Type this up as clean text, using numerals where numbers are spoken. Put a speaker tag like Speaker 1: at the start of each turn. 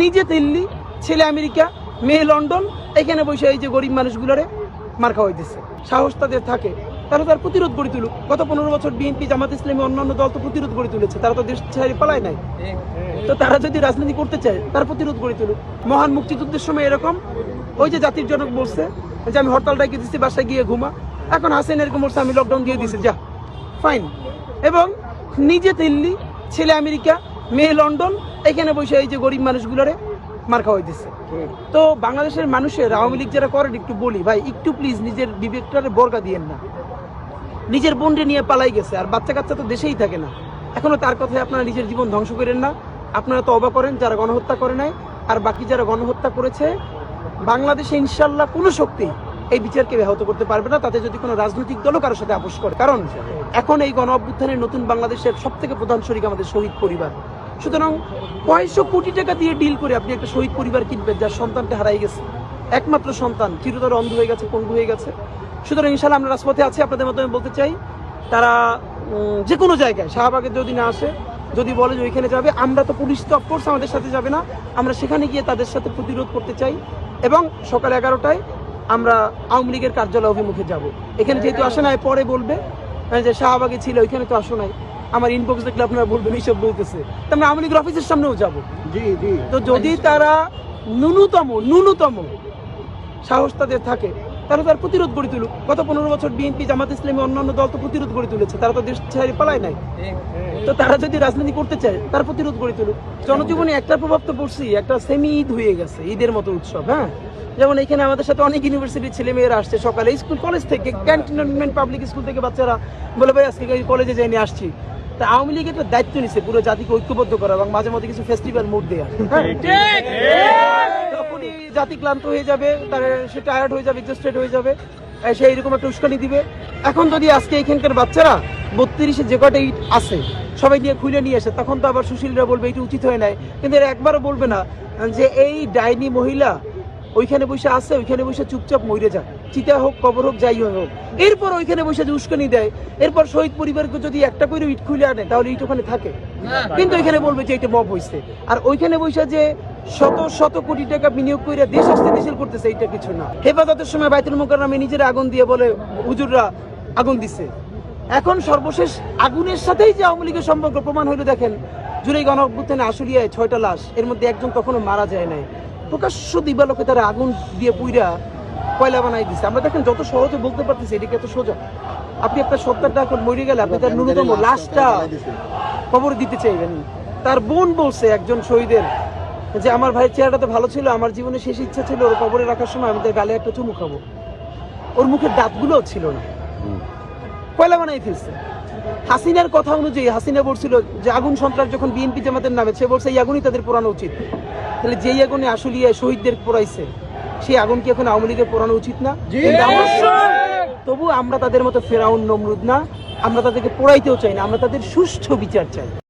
Speaker 1: নিজে দিল্লি, ছেলে আমেরিকা, মেয়ে লন্ডন, এখানে বসে এই যে গরিব মানুষগুলোরে মার খাওয়াইতেছে। সাহস তাদের থাকে, তারা তার প্রতিরোধ গড়ে তুলুক। গত 15 বছর বিএনপি, জামাত ইসলামী, অন্যান্য দল তো প্রতিরোধ গড়ে তুলেছে, তারা তো দেশ ছেড়ে পালায় নাই। তো তারা যদি রাজনীতি করতে চায়, তার প্রতিরোধ গড়ে তুলুক। মহান মুক্তিযুদ্ধের সময় এরকম ওই যে জাতির জনক বলছে যে আমি হরতাল ডাকি দিচ্ছি, বাসায় গিয়ে ঘুমা। এখন হাসিন এরকম বলছে আমি লকডাউন দিয়ে দিচ্ছি, যা ফাইন। এবং নিজে দিল্লি, ছেলে আমেরিকা, মেয়ে লন্ডন, এখানে বসে এই যে গরিব মানুষগুলোরে মার খাওয়াইতেছে। তো বাংলাদেশের মানুষের আওয়ামী লীগ যারা করেন, একটু বলি ভাই, একটু প্লিজ নিজের বিবেকটারে বর্গা দিয়েন না। নিজের বোনকে নিয়ে পালাই গেছে, আর বাচ্চা কাচ্চা তো দেশেই থাকে না। এখনো তার কথায় আপনারা নিজের জীবন ধ্বংস করেন না। আপনারা তো অবাক করেন যারা গণহত্যা করে নাই, আর বাকি যারা গণহত্যা করেছে, বাংলাদেশে ইনশাল্লাহ কোনো শক্তি এই বিচারকে ব্যাহত করতে পারবে না, তাতে যদি কোনো রাজনৈতিক দলও কারোর সাথে আপোষ করে। কারণ এখন এই গণ অভ্যুত্থানের নতুন বাংলাদেশের সব থেকে প্রধান শরিক আমাদের শহীদ পরিবার। সুতরাং 500 কোটি টাকা দিয়ে ডিল করে আপনি একটা শহীদ পরিবার কিনবেন যার সন্তানটা হারাই গেছে, একমাত্র সন্তান চিরতরে অন্ধ হয়ে গেছে, পঙ্গু হয়ে গেছে। সুতরাং ইনশাল্লাহ আমরা রাজপথে আছি। আপনাদের মাধ্যমে বলতে চাই, তারা যে কোনো জায়গায়, শাহবাগে যদি না আসে, যদি বলে যে ওইখানে যাবে, আমরা তো পুলিশ তো অফকোর্স আমাদের সাথে যাবে না, আমরা সেখানে গিয়ে তাদের সাথে প্রতিরোধ করতে চাই। এবং সকাল 11টায় আমরা আওয়ামী লীগের কার্যালয় অভিমুখে যাব। এখানে যেহেতু আসে নাই, পরে বলবে যে শাহবাগে ছিল, ওইখানে তো আসো নাই। আমার ইনবক্স দেখলে আপনারা বলবেন এইসব বলতেছে, তো আমরা আওয়ামী লীগের অফিসের সামনেও যাবো। তো যদি তারা ন্যূনতম সাহস তাদের থাকে, তারা তার প্রতিরোধ গড়ে তুলুক। গত 15 বছর বিএনপি, জামাত ইসলামী, অন্যান্য দল তো প্রতিরোধ গড়ে তুলেছে, তারা তো দেশ ছেড়ে পালায় নাই। তো তারা যদি রাজনীতি করতে চায়, তার প্রতিরোধ গড়ে তুলুক। জনজীবনে একটা প্রভাব তো পড়ছি, একটা সেমি ঈদ হয়ে গেছে, ঈদের মতো উৎসব। হ্যাঁ, যেমন এখানে আমাদের সাথে অনেক ইউনিভার্সিটির ছেলে মেয়েরা আসছে সকালে, স্কুল কলেজ থেকে, ক্যান্টনমেন্ট পাবলিক স্কুল থেকে বাচ্চারা বলে ভাই আজকে কলেজে যাইনি, আসছি। তা আওয়ামী লীগ একটা দায়িত্ব নিচ্ছে পুরো জাতিকে ঐক্যবদ্ধ করা এবং মাঝে মধ্যে কিছু ফেস্টিভ্যাল মুড দেওয়া। তখনই জাতি ক্লান্ত হয়ে যাবে, তার সে টায়ার্ড হয়ে যাবে, এক্সস্টেড হয়ে যাবে, সে এইরকম একটা উস্কানি দিবে। এখন যদি আজকে এখানকার বাচ্চারা 32-এ যে কটা ইট আছে সবাই নিয়ে খুলে নিয়ে আসে, তখন তো আবার সুশীলরা বলবে এটা উচিত হয় নাই। কিন্তু এরা একবারও বলবে না যে এই ডাইনি মহিলা ওইখানে বসে আছে, ওইখানে বসে চুপচাপ মরে যাক, চিতা হোক, কবর হোক, যাই হোক। এরপর ওইখানে বসে যে উস্কানি দেয়, এরপর শহীদ পরিবারকে যদি একটা করে ইট খুলে আনে, তাহলে ইট ওখানে থাকে। কিন্তু ওইখানে বলবে যে এটা মব হয়েছে। আর ওইখানে বসে যে শত শত কোটি টাকা বিনিয়োগ করে দেশ স্থিতিশীল করতেছে, এটা কিছু না। হেফাজতের সময় বাইতুল মুকাররমে নিজেরা আগুন দিয়ে বলে হুজুররা আগুন দিছে। এখন সর্বশেষ আগুনের সাথেই যে আওয়ামী লীগের সম্পর্ক প্রমাণ হইলো, দেখেন জুলাই গণ অভ্যুত্থানে আশুলিয়ায় 6টা লাশ, এর মধ্যে একজন তখনো মারা যায় নাই। প্রকাশ্য দিবালোকে তারা আগুন দিয়ে পুইরা কয়লা বানাই দিচ্ছে। আমরা দেখেন যত সহজে বলতে পারতেছি, এদিকে এত সোজা। আপনি আপনার সত্তারটা এখন মরে গেলে আপনি তার ন্যূনতম লাশটা কবর দিতে চাইবেন। তার বোন বলছে একজন শহীদের যে আমার ভাইয়ের চেহারাটা তো ভালো ছিল, আমার জীবনে শেষ ইচ্ছা ছিল ওর কবরে রাখার সময় আমি তার গালে একটা চুমু খাবো। ওর মুখের দাঁতগুলোও ছিল না, কয়লা বানাই ফেলছে। হাসিনার কথা অনুযায়ী হাসিনা বলছিল যে আগুন সন্ত্রাস যখন বিএনপি জামাতের নামে, সে বলছে এই আগুনই তাদের পোড়ানো উচিত। তাহলে যেই আগুনে আসলে শহীদদের পোড়াইছে, সেই আগুন কি এখন আওয়ামী লীগের পোড়ানো উচিত না? তবু আমরা তাদের মতো ফেরাউন নমরুদ না, আমরা তাদেরকে পোড়াইতেও চাই না, আমরা তাদের সুষ্ঠু বিচার চাই।